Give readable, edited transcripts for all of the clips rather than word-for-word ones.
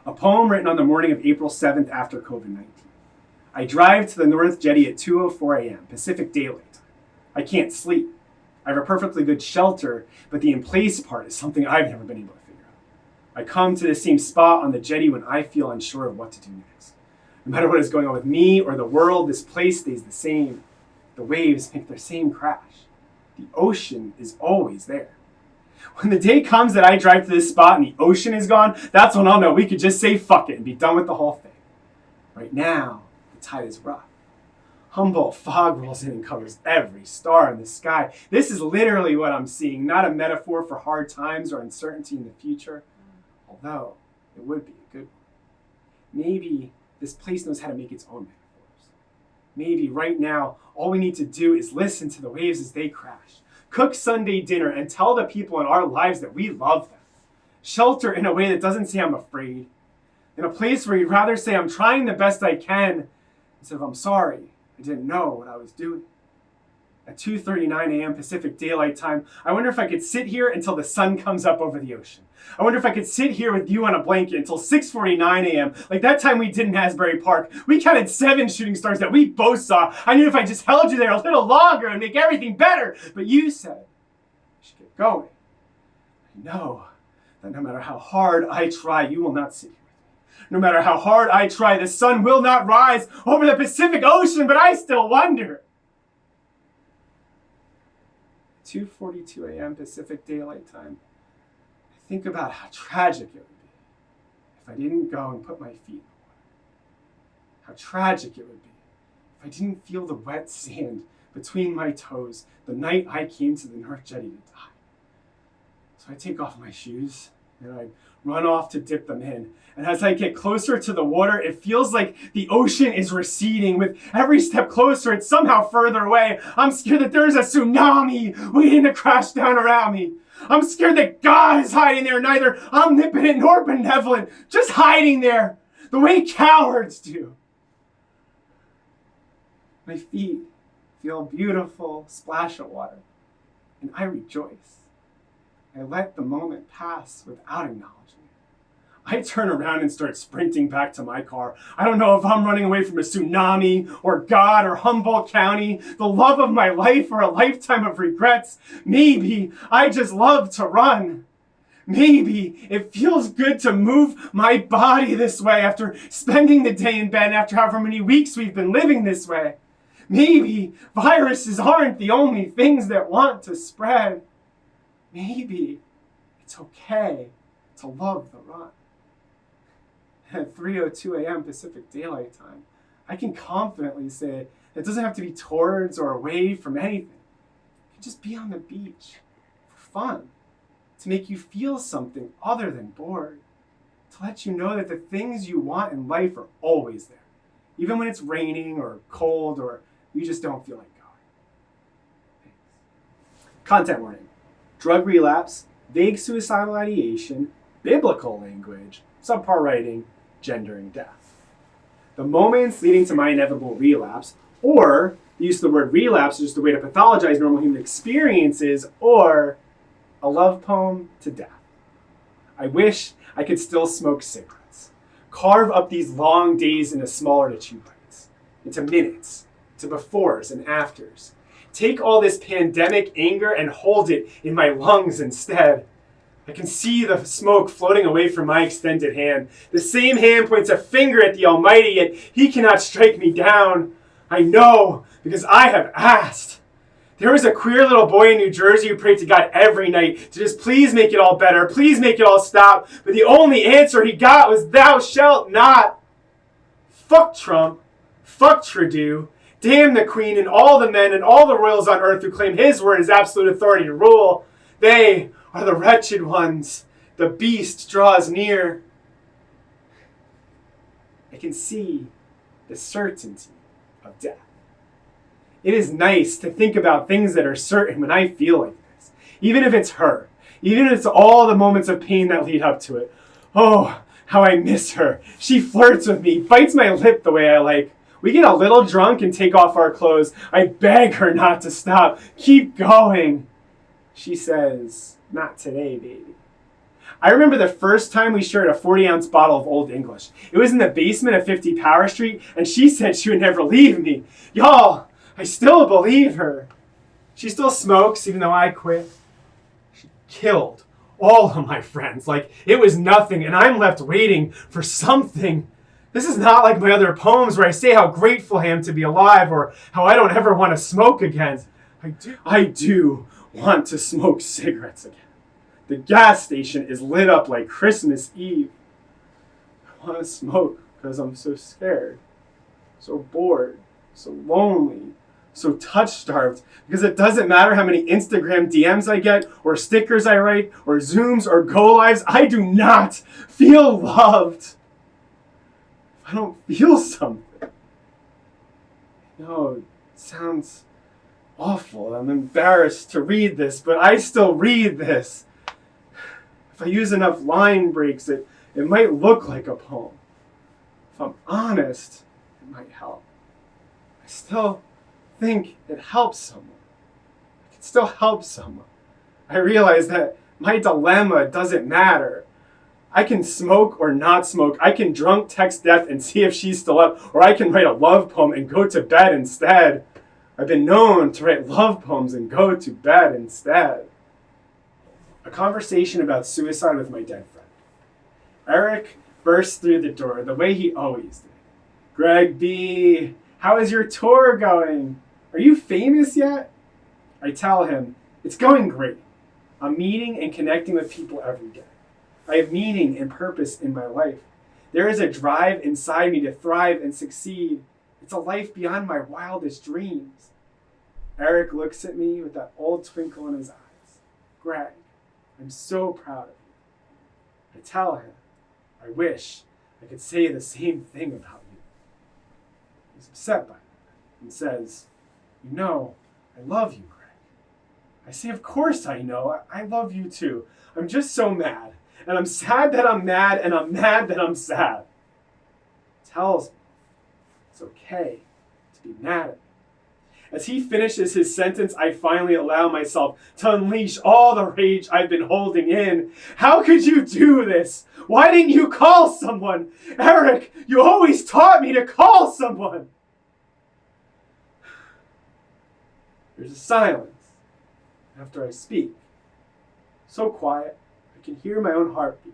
A poem written on the morning of April 7th after COVID-19. I drive to the North Jetty at 2:04 a.m. Pacific Daylight Time. I can't sleep. I have a perfectly good shelter, but the in place part is something I've never been able to figure out. I come to the same spot on the jetty when I feel unsure of what to do next. No matter what is going on with me or the world, this place stays the same. The waves make their same crash. The ocean is always there. When the day comes that I drive to this spot and the ocean is gone, that's when I'll know we could just say fuck it and be done with the whole thing. Right now, the tide is rough. Humboldt fog rolls in and covers every star in the sky. This is literally what I'm seeing, not a metaphor for hard times or uncertainty in the future, although it would be a good one. Maybe this place knows how to make its own metaphors. Maybe right now, all we need to do is listen to the waves as they crash, cook Sunday dinner, and tell the people in our lives that we love them. Shelter in a way that doesn't say I'm afraid. In a place where you'd rather say I'm trying the best I can instead of I'm sorry, I didn't know what I was doing. At 2:39 a.m. Pacific Daylight Time, I wonder if I could sit here until the sun comes up over the ocean. I wonder if I could sit here with you on a blanket until 6:49 a.m. Like that time we did in Asbury Park. We counted 7 shooting stars that we both saw. I knew if I just held you there a little longer and make everything better. But you said, we should get going. I know that no matter how hard I try, you will not sit here. No matter how hard I try, the sun will not rise over the Pacific Ocean, but I still wonder. 2:42 a.m. Pacific Daylight Time. I think about how tragic it would be if I didn't go and put my feet in the water. How tragic it would be if I didn't feel the wet sand between my toes the night I came to the North Jetty to die. So I take off my shoes and I run off to dip them in. And as I get closer to the water, it feels like the ocean is receding. With every step closer, it's somehow further away. I'm scared that there's a tsunami waiting to crash down around me. I'm scared that God is hiding there, neither omnipotent nor benevolent, just hiding there, the way cowards do. My feet feel a beautiful splash of water, and I rejoice. I let the moment pass without acknowledging it. I turn around and start sprinting back to my car. I don't know if I'm running away from a tsunami or God or Humboldt County, the love of my life or a lifetime of regrets. Maybe I just love to run. Maybe it feels good to move my body this way after spending the day in bed, after however many weeks we've been living this way. Maybe viruses aren't the only things that want to spread. Maybe it's okay to love the run. At 3:02 a.m. Pacific Daylight Time, I can confidently say it doesn't have to be towards or away from anything. It can just be on the beach for fun, to make you feel something other than bored, to let you know that the things you want in life are always there, even when it's raining or cold or you just don't feel like going. Thanks. Content warning. Drug relapse, vague suicidal ideation, biblical language, subpar writing, gendering death. The moments leading to my inevitable relapse, or the use of the word relapse is just a way to pathologize normal human experiences, or a love poem to death. I wish I could still smoke cigarettes. Carve up these long days into smaller to chew bites, into minutes, to befores and afters. Take all this pandemic anger and hold it in my lungs instead. I can see the smoke floating away from my extended hand. The same hand points a finger at the Almighty, yet he cannot strike me down. I know, because I have asked. There was a queer little boy in New Jersey who prayed to God every night to just please make it all better, please make it all stop. But the only answer he got was, thou shalt not. Fuck Trump. Fuck Trudeau. Damn the Queen and all the men and all the royals on earth who claim his word as absolute authority to rule. They are the wretched ones. The beast draws near. I can see the certainty of death. It is nice to think about things that are certain when I feel like this. Even if it's her. Even if it's all the moments of pain that lead up to it. Oh, how I miss her. She flirts with me, bites my lip the way I like. We get a little drunk and take off our clothes. I beg her not to stop. Keep going. She says, not today, baby. I remember the first time we shared a 40-ounce bottle of Old English. It was in the basement of 50 Power Street, and she said she would never leave me. Y'all, I still believe her. She still smokes, even though I quit. She killed all of my friends like it was nothing, and I'm left waiting for something. This is not like my other poems where I say how grateful I am to be alive or how I don't ever want to smoke again. I do want to smoke cigarettes again. The gas station is lit up like Christmas Eve. I want to smoke because I'm so scared, so bored, so lonely, so touch-starved, because it doesn't matter how many Instagram DMs I get, or stickers I write, or Zooms, or Go Lives, I do not feel loved. I don't feel something. No, it sounds awful. I'm embarrassed to read this, but I still read this. If I use enough line breaks, it might look like a poem. If I'm honest, it might help. I still think it helps someone. I can still help someone. I realize that my dilemma doesn't matter. I can smoke or not smoke. I can drunk text death and see if she's still up, or I can write a love poem and go to bed instead. I've been known to write love poems and go to bed instead. A conversation about suicide with my dead friend. Eric burst through the door the way he always did. Greg B., how is your tour going? Are you famous yet? I tell him, it's going great. I'm meeting and connecting with people every day. I have meaning and purpose in my life. There is a drive inside me to thrive and succeed. It's a life beyond my wildest dreams. Eric looks at me with that old twinkle in his eyes. Greg, I'm so proud of you. I tell him, I wish I could say the same thing about you. He's upset by that and says, you know, I love you, Greg. I say, of course I know. I love you too. I'm just so mad. And I'm sad that I'm mad, and I'm mad that I'm sad. He tells me it's okay to be mad at me. As he finishes his sentence, I finally allow myself to unleash all the rage I've been holding in. How could you do this? Why didn't you call someone? Eric, you always taught me to call someone. There's a silence after I speak. So quiet, I can hear my own heartbeat.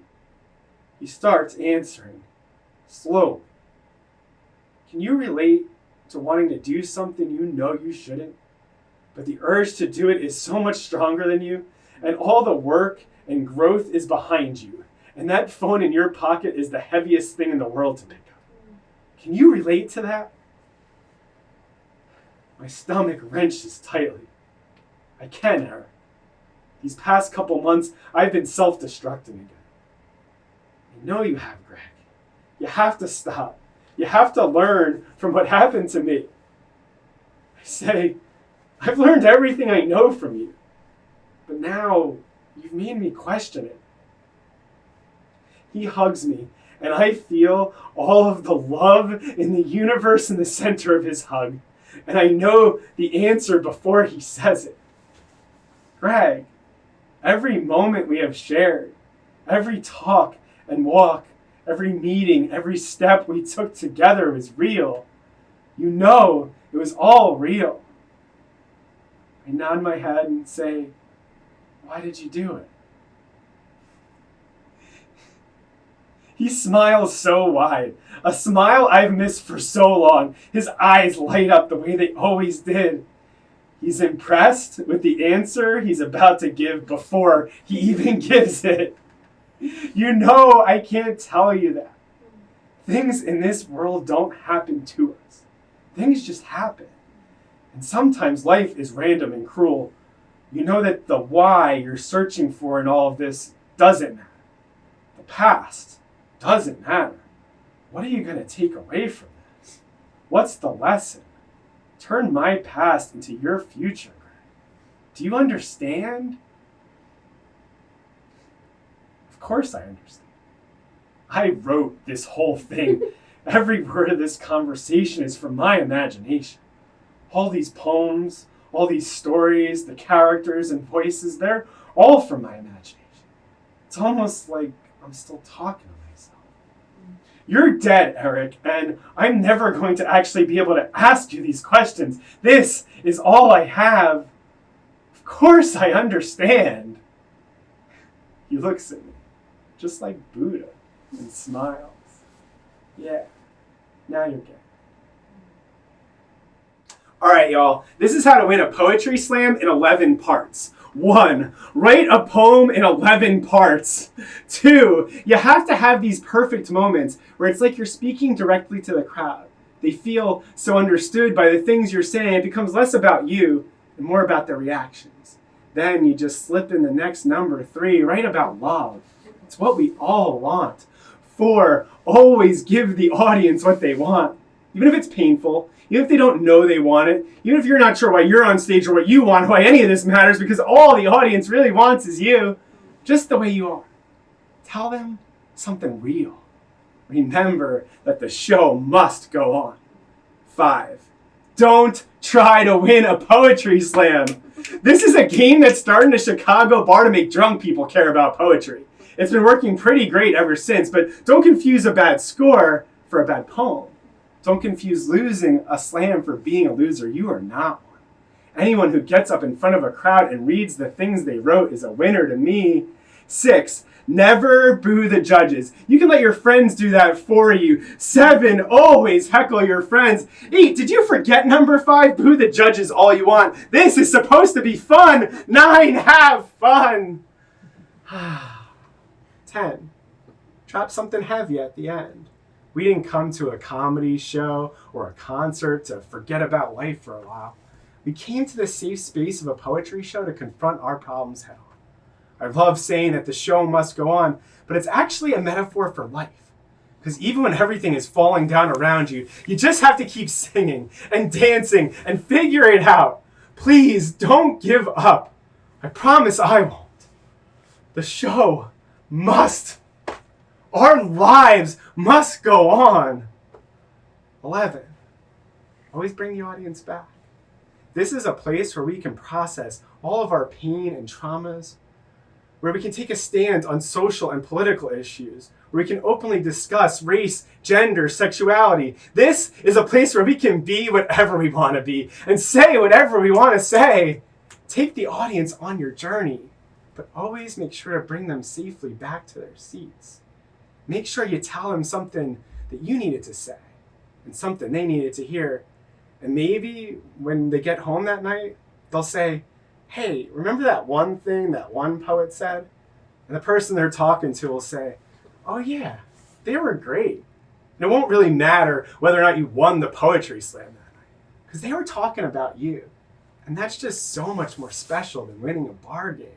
He starts answering, slowly. Can you relate to wanting to do something you know you shouldn't, but the urge to do it is so much stronger than you, and all the work and growth is behind you, and that phone in your pocket is the heaviest thing in the world to pick up? Can you relate to that? My stomach wrenches tightly. I can, Eric. These past couple months, I've been self-destructing again. I know you have, Greg. You have to stop. You have to learn from what happened to me. I say, I've learned everything I know from you, but now you've made me question it. He hugs me, and I feel all of the love in the universe in the center of his hug, and I know the answer before he says it. Greg, every moment we have shared, every talk and walk, every meeting, every step we took together was real. You know it was all real. I nod my head and say, why did you do it? He smiles so wide, a smile I've missed for so long. His eyes light up the way they always did. He's impressed with the answer he's about to give before he even gives it. You know I can't tell you that. Things in this world don't happen to us. Things just happen. And sometimes life is random and cruel. You know that the why you're searching for in all of this doesn't matter. The past doesn't matter. What are you going to take away from this? What's the lesson? Turn my past into your future, Greg. Do you understand? Of course I understand. I wrote this whole thing. Every word of this conversation is from my imagination. All these poems, all these stories, the characters and voices, they're all from my imagination. It's almost like I'm still talking to myself. You're dead, Eric, and I'm never going to actually be able to ask you these questions. This is all I have. Of course I understand. He looks at me, just like Buddha, and smiles. Yeah, now you're getting it. All right, y'all. This is how to win a poetry slam in 11 parts. 1. Write a poem in 11 parts. 2. You have to have these perfect moments where it's like you're speaking directly to the crowd. They feel so understood by the things you're saying. It becomes less about you and more about their reactions. Then you just slip in the next number. 3. Write about love. It's what we all want. 4. Always give the audience what they want. Even if it's painful, even if they don't know they want it, even if you're not sure why you're on stage or what you want, why any of this matters, because all the audience really wants is you, just the way you are. Tell them something real. Remember that the show must go on. 5. Don't try to win a poetry slam. This is a game that started in a Chicago bar to make drunk people care about poetry. It's been working pretty great ever since, but don't confuse a bad score for a bad poem. Don't confuse losing a slam for being a loser. You are not one. Anyone who gets up in front of a crowd and reads the things they wrote is a winner to me. 6. Never boo the judges. You can let your friends do that for you. 7. Always heckle your friends. 8. Did you forget number 5? Boo the judges all you want. This is supposed to be fun. 9. Have fun. 10. Drop something heavy at the end. We didn't come to a comedy show or a concert to forget about life for a while. We came to the safe space of a poetry show to confront our problems head on. I love saying that the show must go on, but it's actually a metaphor for life. Because even when everything is falling down around you, you just have to keep singing and dancing and figure it out. Please don't give up. I promise I won't. The show must. Our lives must go on. 11. Always bring the audience back. This is a place where we can process all of our pain and traumas, where we can take a stand on social and political issues, where we can openly discuss race, gender, sexuality. This is a place where we can be whatever we want to be and say whatever we want to say. Take the audience on your journey, but always make sure to bring them safely back to their seats. Make sure you tell them something that you needed to say and something they needed to hear. And maybe when they get home that night, they'll say, hey, remember that one thing that one poet said? And the person they're talking to will say, oh yeah, they were great. And it won't really matter whether or not you won the poetry slam that night, because they were talking about you. And that's just so much more special than winning a bar game.